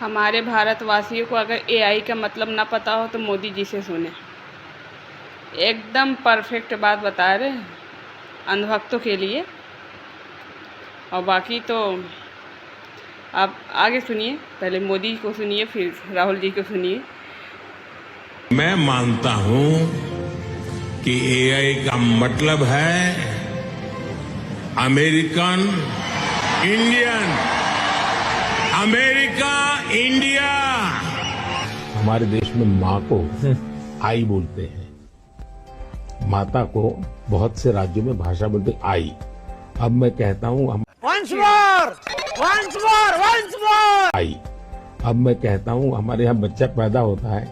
हमारे भारतवासियों को अगर एआई का मतलब ना पता हो तो मोदी जी से सुने। एकदम परफेक्ट बात बता रहे हैं अंधभक्तों के लिए। और बाकी तो आप आगे सुनिए, पहले मोदी को सुनिए फिर राहुल जी को सुनिए। मैं मानता हूं कि एआई का मतलब है अमेरिकन इंडियन, अमेरिका इंडिया। हमारे देश में माँ को आई बोलते हैं, माता को बहुत से राज्यों में भाषा बोलते आई। अब मैं कहता हूँ आई। अब मैं कहता हूँ हमारे यहाँ बच्चा पैदा होता है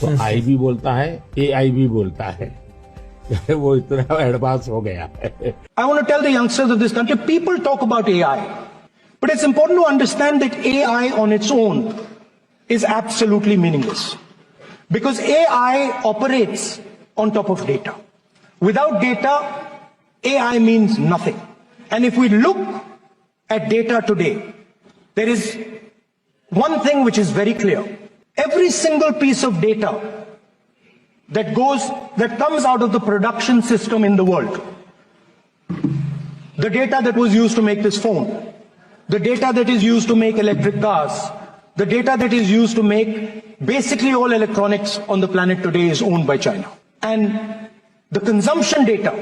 तो आई भी बोलता है, एआई भी बोलता है। वो इतना एडवांस हो गया है। I want to tell the youngsters of this country, people talk about AI, but it's important to understand that AI on its own is absolutely meaningless. Because AI operates on top of data. Without data, AI means nothing. And if we look at data today, there is one thing which is very clear. Every single piece of data that comes out of the production system in the world, the data that was used to make this phone, the data that is used to make electric cars, the data that is used to make basically all electronics on the planet today is owned by China. And the consumption data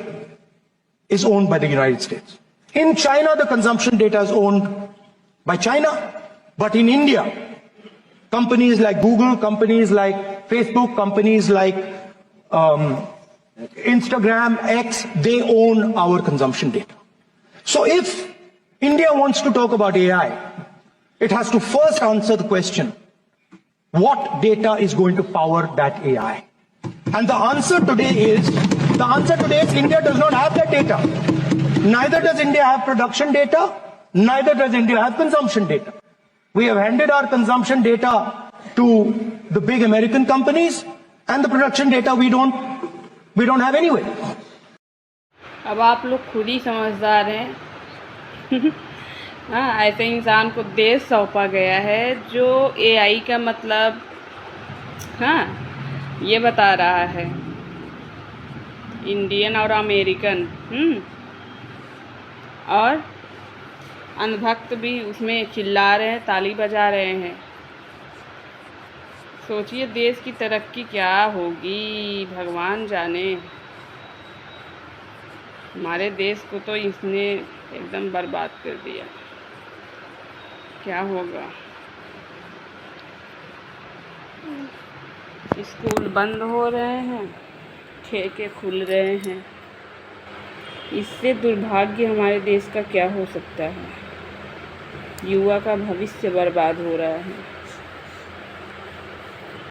is owned by the United States. In China, the consumption data is owned by China, but in India, companies like Google, companies like Facebook, companies like Instagram, X, they own our consumption data. So if India wants to talk about AI, it has to first answer the question, what data is going to power that AI? And the answer today is India does not have that data. Neither does India have production data, neither does India have consumption data. We have handed our consumption data to the big American companies, and the production data we don't have anyway. अब आप लोग खुद ही समझदार हैं। हाँ, ऐसे इंसान को देश सौंपा गया है जो एआई का मतलब ये बता रहा है, इंडियन और अमेरिकन। और अंधभक्त भी उसमें चिल्ला रहे हैं, ताली बजा रहे हैं। सोचिए देश की तरक्की क्या होगी, भगवान जाने। हमारे देश को तो इसने एकदम बर्बाद कर दिया। क्या होगा? स्कूल बंद हो रहे हैं, ठेके खुल रहे हैं। इससे दुर्भाग्य हमारे देश का क्या हो सकता है? युवा का भविष्य बर्बाद हो रहा है।